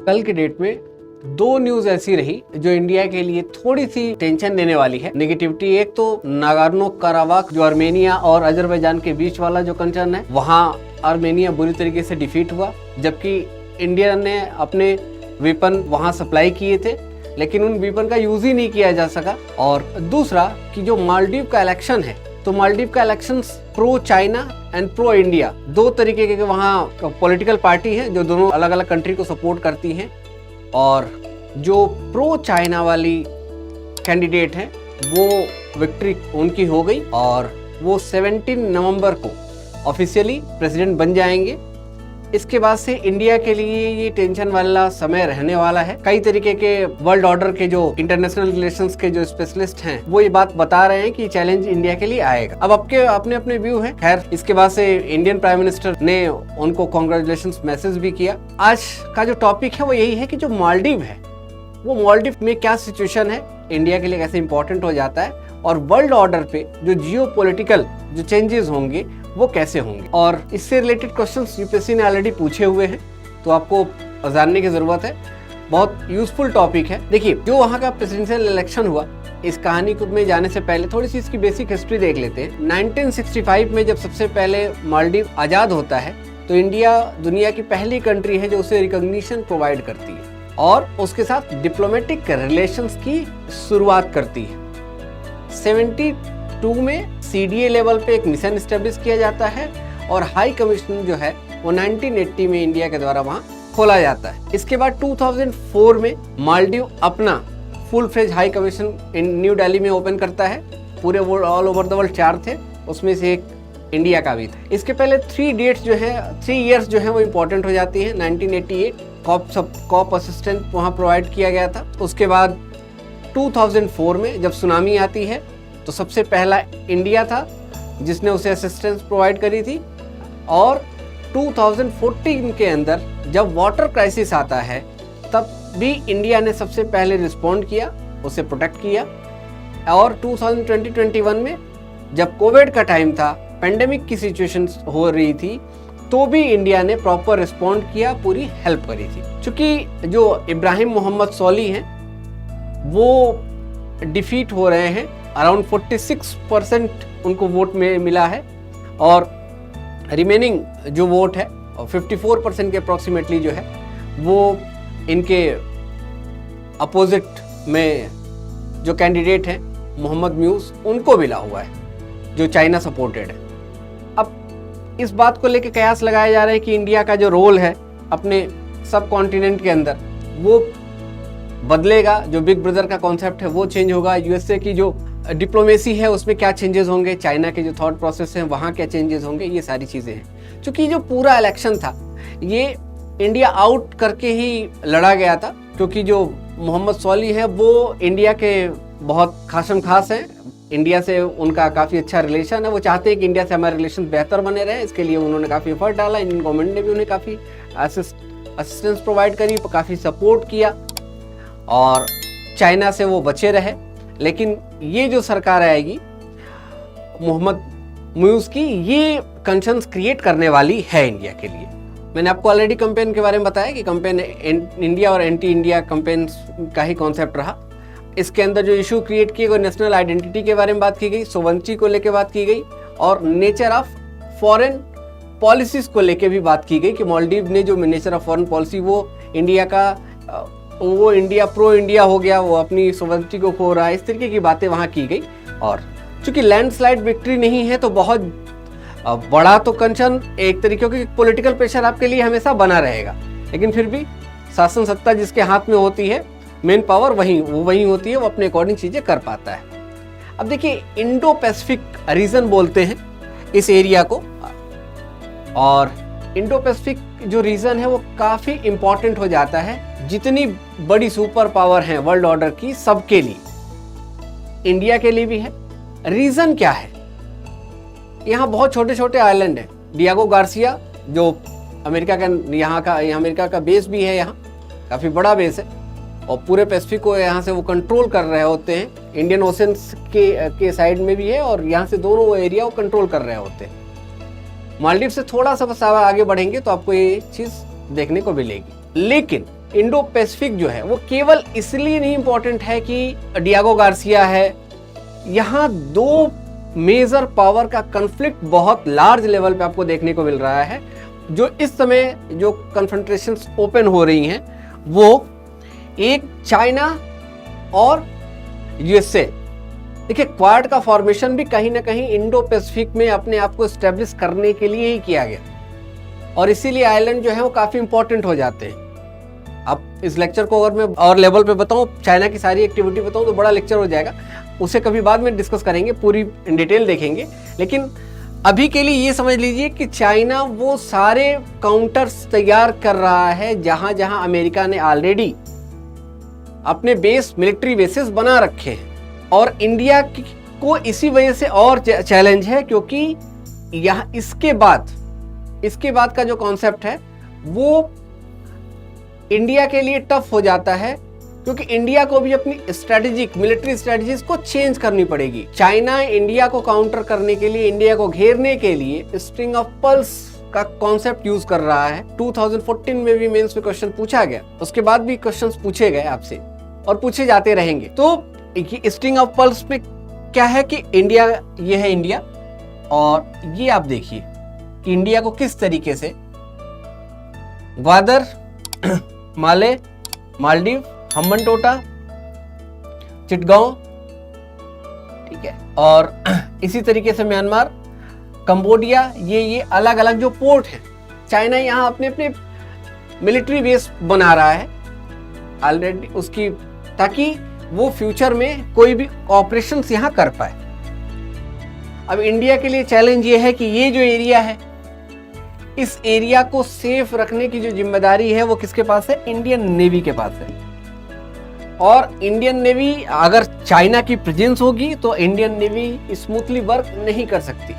कल के डेट में दो न्यूज ऐसी रही जो इंडिया के लिए थोड़ी सी टेंशन देने वाली है। नेगेटिविटी एक तो नागोर्नो कराबाख जो आर्मेनिया और अजरबैजान के बीच वाला जो कंसर्न है, वहाँ आर्मेनिया बुरी तरीके से डिफीट हुआ, जबकि इंडिया ने अपने वेपन वहाँ सप्लाई किए थे लेकिन उन वेपन का यूज ही नहीं किया जा सका। और दूसरा कि जो मालदीव का इलेक्शन है, तो मालदीव का election pro China and pro India दो तरीके के वहाँ पॉलिटिकल पार्टी है जो दोनों अलग अलग कंट्री को सपोर्ट करती हैं। और जो प्रो चाइना वाली कैंडिडेट हैं वो विक्ट्री उनकी हो गई और वो 17 नवंबर को ऑफिशियली प्रेसिडेंट बन जाएंगे। इसके बाद से इंडिया के लिए ये टेंशन वाला समय रहने वाला है। कई तरीके के वर्ल्ड ऑर्डर के जो इंटरनेशनल रिलेशंस के जो स्पेशलिस्ट हैं वो ये बात बता रहे हैं कि चैलेंज इंडिया के लिए आएगा। अब आपके अपने अपने व्यू है। खैर, इसके बाद से इंडियन प्राइम मिनिस्टर ने उनको कॉन्ग्रेचुलेशंस मैसेज भी किया। आज का जो टॉपिक है वो यही है कि जो मालदीव है वो मालदीव में क्या सिचुएशन है, इंडिया के लिए कैसे इंपॉर्टेंट हो जाता है और वर्ल्ड ऑर्डर पे जो जियोपॉलिटिकल जो चेंजेस होंगे वो कैसे होंगे। और इससे रिलेटेड क्वेश्चंस यूपीएससी ने ऑलरेडी पूछे हुए हैं, तो आपको जानने की जरूरत है। बहुत यूजफुल टॉपिक है। देखिए, जो वहाँ का प्रेसिडेंशियल इलेक्शन हुआ, इस कहानी को में जाने से पहले थोड़ी सी इसकी बेसिक हिस्ट्री देख लेते हैं। 1965 में जब सबसे पहले मालदीव आजाद होता है तो इंडिया दुनिया की पहली कंट्री है जो उसे रिकॉग्निशन प्रोवाइड करती है और उसके साथ डिप्लोमेटिक रिलेशंस की शुरुआत करती है। 72 में सीडीए लेवल पे एक मिशन एस्टेब्लिश किया जाता है और हाई कमीशन जो है वो 1980 में इंडिया के द्वारा वहाँ खोला जाता है। इसके बाद 2004 में मालदीव अपना full fledged high commission in New Delhi में ओपन करता है। पूरे world all over the world 4 थे, उसमें से एक इंडिया का भी था। इसके पहले 3 ईयर्स जो है वो इम्पोर्टेंट हो जाती है। 1988 कॉप असिस्टेंट वहाँ प्रोवाइड किया गया था। उसके बाद 2004 में जब सुनामी आती है तो सबसे पहला इंडिया था जिसने उसे असिस्टेंस प्रोवाइड करी थी। और 2014 के अंदर जब वाटर क्राइसिस आता है तब भी इंडिया ने सबसे पहले रिस्पॉन्ड किया, उसे प्रोटेक्ट किया। और 2020-21 में जब कोविड का टाइम था, पेंडेमिक की सिचुएशन हो रही थी, तो भी इंडिया ने प्रॉपर रिस्पॉन्ड किया, पूरी हेल्प करी थी। चूंकि जो इब्राहिम मोहम्मद सोली हैं वो डिफीट हो रहे हैं, अराउंड 46% उनको वोट में मिला है और रिमेनिंग जो वोट है 54% के अप्रॉक्सीमेटली जो है वो इनके अपोजिट में जो कैंडिडेट हैं मोहम्मद म्यूज उनको मिला हुआ है जो चाइना सपोर्टेड है। अब इस बात को लेकर कयास लगाया जा रहा है कि इंडिया का जो रोल है अपने सब कॉन्टिनेंट के अंदर वो बदलेगा, जो बिग ब्रदर का कॉन्सेप्ट है वो चेंज होगा, यूएसए की जो डिप्लोमेसी है उसमें क्या चेंजेस होंगे, चाइना के जो थॉट प्रोसेस हैं वहाँ क्या चेंजेस होंगे, ये सारी चीज़ें हैं। क्योंकि जो पूरा इलेक्शन था ये इंडिया आउट करके ही लड़ा गया था, क्योंकि जो मोहम्मद सोली है वो इंडिया के बहुत खासम खास हैं, इंडिया से उनका काफ़ी अच्छा रिलेशन है, वो चाहते हैं कि इंडिया से हमारे रिलेशन बेहतर बने रहे, इसके लिए उन्होंने काफ़ी एफर्ट डाला। इंडियन गवर्नमेंट ने भी उन्हें काफ़ी असिस्टेंस प्रोवाइड करी, काफ़ी सपोर्ट किया और चाइना से वो बचे रहे। लेकिन ये जो सरकार आएगी मोहम्मद म्यूज की, ये कंसर्न्स क्रिएट करने वाली है इंडिया के लिए। मैंने आपको ऑलरेडी कैंपेन के बारे में बताया कि कैंपेन इंडिया और एंटी इंडिया कैंपेन का ही कॉन्सेप्ट रहा। इसके अंदर जो इशू क्रिएट किए गए, नेशनल आइडेंटिटी के बारे में बात की गई, सोवरेनिटी को लेकर बात की गई और नेचर ऑफ फॉरेन पॉलिसीज को लेकर भी बात की गई कि मालदीव ने जो नेचर ऑफ फॉरेन पॉलिसी वो इंडिया का वो इंडिया प्रो इंडिया हो गया, वो अपनी सोवरेनिटी को खो रहा है, इस तरीके की बातें वहाँ की गई। और चूंकि लैंडस्लाइड विक्ट्री नहीं है तो बहुत बड़ा तो कंसर्न, एक तरीके की पॉलिटिकल प्रेशर आपके लिए हमेशा बना रहेगा, लेकिन फिर भी शासन सत्ता जिसके हाथ में होती है, मेन पावर वही होती है, वो अपने अकॉर्डिंग चीजें कर पाता है। अब देखिए, इंडो पैसिफिक रीजन बोलते हैं इस एरिया को, और इंडो पैसिफिक जो रीजन है वो काफी इंपॉर्टेंट हो जाता है जितनी बड़ी सुपर पावर है वर्ल्ड ऑर्डर की, सबके लिए, इंडिया के लिए भी है। रीजन क्या है? यहाँ बहुत छोटे छोटे आइलैंड है। डियागो गार्सिया जो अमेरिका का बेस भी है, यहाँ काफी बड़ा बेस है और पूरे पैसिफिक को यहाँ से वो कंट्रोल कर रहे होते हैं। इंडियन ओशन के साइड में भी है और यहाँ से दोनों एरिया वो कंट्रोल कर रहे होते हैं। मालदीव से थोड़ा सा बस आगे बढ़ेंगे तो आपको ये चीज देखने को मिलेगी। लेकिन इंडो पैसिफिक जो है वो केवल इसलिए नहीं इंपॉर्टेंट है कि डियागो गार्सिया है, यहाँ दो मेजर पावर का कन्फ्लिक्ट बहुत लार्ज लेवल पे आपको देखने को मिल रहा है। जो इस समय जो कन्फ्रंटेशंस ओपन हो रही हैं वो एक चाइना और यूएसए। देखिए क्वाड का फॉर्मेशन भी कहीं ना कहीं इंडो पैसिफिक में अपने आप को एस्टेब्लिश करने के लिए ही किया गया और इसीलिए आइलैंड जो है वो काफी इंपॉर्टेंट हो जाते हैं। अब इस लेक्चर को अगर मैं और लेवल पे बताऊं, चाइना की सारी एक्टिविटी बताऊं तो बड़ा लेक्चर हो जाएगा, उसे कभी बाद में डिस्कस करेंगे, पूरी इन डिटेल देखेंगे। लेकिन अभी के लिए ये समझ लीजिए कि चाइना वो सारे काउंटर्स तैयार कर रहा है जहां जहां अमेरिका ने ऑलरेडी अपने बेस मिलिट्री बेसिस बना रखे हैं और इंडिया को इसी वजह से और चैलेंज है क्योंकि यहाँ इसके बाद का जो कॉन्सेप्ट है वो इंडिया के लिए टफ हो जाता है क्योंकि इंडिया को भी अपनी स्ट्रेटेजिक मिलिट्री स्ट्रेटजीज को चेंज करनी पड़ेगी। चाइना इंडिया को काउंटर करने के लिए, इंडिया को घेरने के लिए स्ट्रिंग ऑफ पल्स का कॉन्सेप्ट यूज कर रहा है। 2014 में भी मेंस में क्वेश्चन पूछा गया, उसके बाद भी क्वेश्चंस पूछे गए आपसे और पूछे जाते रहेंगे। तो स्ट्रिंग ऑफ पल्स में क्या है कि इंडिया, ये है इंडिया और ये आप देखिए कि इंडिया को किस तरीके से ग्वादर, माले, मालदीव, हम्बनटोटा, चिटगांव, ठीक है, और इसी तरीके से म्यांमार, कंबोडिया, ये अलग अलग जो पोर्ट है, चाइना यहाँ अपने अपने मिलिट्री बेस बना रहा है ऑलरेडी उसकी, ताकि वो फ्यूचर में कोई भी ऑपरेशंस यहाँ कर पाए। अब इंडिया के लिए चैलेंज ये है कि ये जो एरिया है, इस एरिया को सेफ रखने की जो जिम्मेदारी है वो किसके पास है? इंडियन नेवी के पास है। और इंडियन नेवी, अगर चाइना की प्रेजेंस होगी तो इंडियन नेवी स्मूथली वर्क नहीं कर सकती,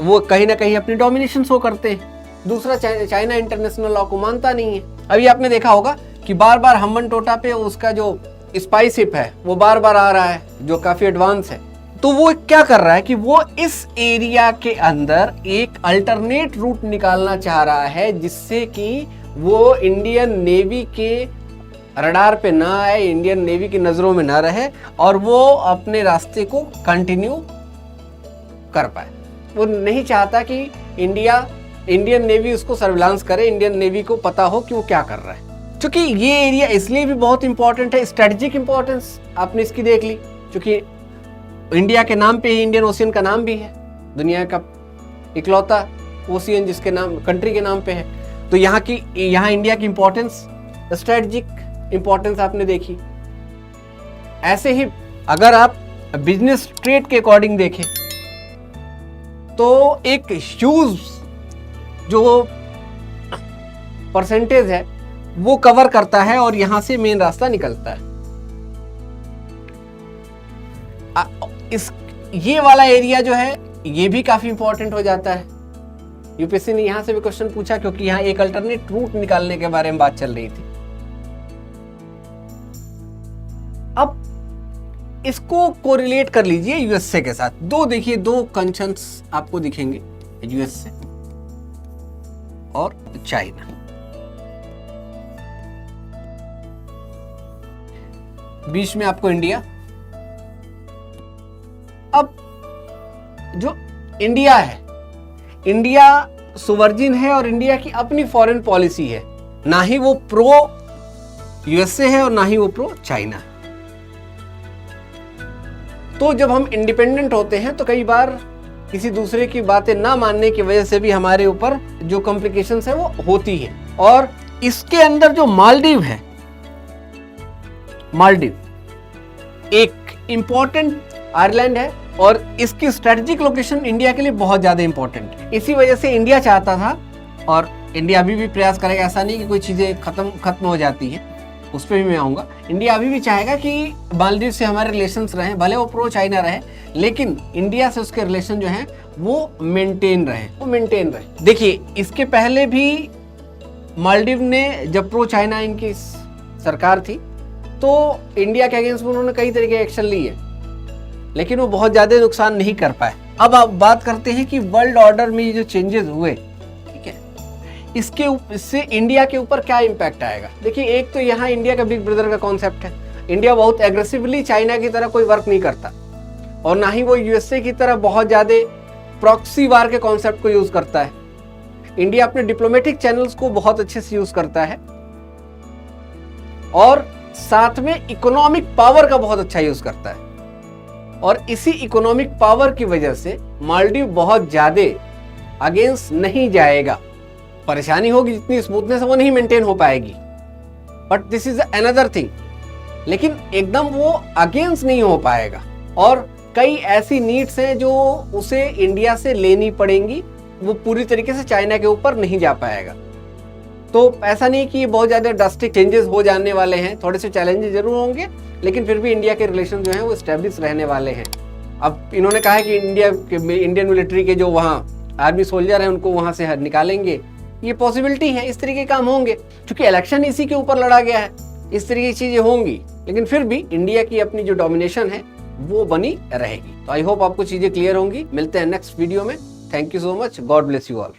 वो कहीं ना कहीं अपनी डोमिनेशन शो करते हैं। दूसरा, चाइना इंटरनेशनल लॉ को मानता नहीं है। अभी आपने देखा होगा कि बार बार हम्बनटोटा पे उसका जो स्पाई शिप है वो बार बार आ रहा है जो काफी एडवांस है। तो वो क्या कर रहा है कि वो इस एरिया के अंदर एक अल्टरनेट रूट निकालना चाह रहा है जिससे कि वो इंडियन नेवी के रडार पे ना आए, इंडियन नेवी की नजरों में ना रहे और वो अपने रास्ते को कंटिन्यू कर पाए। वो नहीं चाहता कि इंडियन नेवी उसको सर्विलांस करे, इंडियन नेवी को पता हो कि वो क्या कर रहा है। क्योंकि ये एरिया इसलिए भी बहुत इंपॉर्टेंट है, स्ट्रेटेजिक इंपॉर्टेंस आपने इसकी देख ली, क्योंकि इंडिया के नाम पे ही इंडियन ओशियन का नाम भी है, दुनिया का इकलौता ओशियन जिसके नाम, कंट्री के नाम पे है। तो यहाँ इंडिया की इंपॉर्टेंस, स्ट्रेटेजिक इंपॉर्टेंस आपने देखी। ऐसे ही अगर आप बिजनेस ट्रेड के अकॉर्डिंग देखें तो एक ह्यूज जो परसेंटेज है वो कवर करता है और यहां से मेन रास्ता निकलता है। ये वाला एरिया जो है ये भी काफी इंपॉर्टेंट हो जाता है। यूपीएससी ने यहां से भी क्वेश्चन पूछा क्योंकि यहां एक अल्टरनेट रूट निकालने के बारे में बात चल रही थी। अब इसको कोरिलेट कर लीजिए यूएसए के साथ। देखिए दो कंसर्न्स आपको दिखेंगे, यूएसए और चाइना। बीच में आपको इंडिया। अब जो इंडिया है, इंडिया सोवर्जिन है और इंडिया की अपनी फॉरेन पॉलिसी है, ना ही वो प्रो यूएसए है और ना ही वो प्रो चाइना है। तो जब हम इंडिपेंडेंट होते हैं तो कई बार किसी दूसरे की बातें ना मानने की वजह से भी हमारे ऊपर जो कॉम्प्लिकेशंस है वो होती है। और इसके अंदर जो मालदीव है, मालदीव एक इंपॉर्टेंट आइलैंड है और इसकी स्ट्रेटेजिक लोकेशन इंडिया के लिए बहुत ज्यादा इंपॉर्टेंट है। इसी वजह से इंडिया चाहता था, और इंडिया अभी भी प्रयास करेगा, ऐसा नहीं कि कोई चीजें खत्म हो जाती है, उस पर भी मैं आऊंगा। इंडिया अभी भी चाहेगा कि मालदीव से हमारे रिलेशंस रहें, भले वो प्रो चाइना रहे, लेकिन इंडिया से उसके रिलेशन जो है वो मेंटेन रहे। देखिए इसके पहले भी मालदीव ने, जब प्रो चाइना इनकी सरकार थी, तो इंडिया के अगेंस्ट में उन्होंने कई तरह के एक्शन लिए, लेकिन वो बहुत ज्यादा नुकसान नहीं कर पाए। अब आप बात करते हैं कि वर्ल्ड ऑर्डर में जो चेंजेस हुए, ठीक है, इससे इंडिया के ऊपर क्या इम्पैक्ट आएगा? देखिए, एक तो यहाँ इंडिया का बिग ब्रदर का कॉन्सेप्ट है। इंडिया बहुत एग्रेसिवली चाइना की तरह कोई वर्क नहीं करता, और ना ही वो यूएसए की तरह बहुत ज्यादा प्रॉक्सी वार के कॉन्सेप्ट को यूज करता है। इंडिया अपने डिप्लोमेटिक चैनल्स को बहुत अच्छे से यूज करता है, और साथ में इकोनॉमिक पावर का बहुत अच्छा यूज करता है। और इसी इकोनॉमिक पावर की वजह से मालदीव बहुत ज्यादा अगेंस्ट नहीं जाएगा। परेशानी होगी, जितनी स्मूथनेस वो नहीं मेंटेन हो पाएगी, but this is another thing. लेकिन एकदम वो अगेंस्ट नहीं हो पाएगा, और कई ऐसी नीड्स हैं जो उसे इंडिया से लेनी पड़ेंगी, वो पूरी तरीके से चाइना के ऊपर नहीं जा पाएगा। तो ऐसा नहीं कि ये बहुत ज्यादा ड्रास्टिक चेंजेस हो जाने वाले हैं, थोड़े से चैलेंजेस जरूर होंगे, लेकिन फिर भी इंडिया के रिलेशन जो हैं वो एस्टेब्लिश रहने वाले हैं। अब इन्होंने कहा है कि इंडियन मिलिट्री के जो वहाँ आर्मी सोल्जर हैं उनको वहाँ से निकालेंगे, ये पॉसिबिलिटी है, इस तरीके के काम होंगे, क्योंकि इलेक्शन इसी के ऊपर लड़ा गया है, इस तरीके की चीजें होंगी। लेकिन फिर भी इंडिया की अपनी जो डोमिनेशन है वो बनी रहेगी। तो आई होप आपको चीजें क्लियर होंगी। मिलते हैं नेक्स्ट वीडियो में। Thank you so much. God bless you all.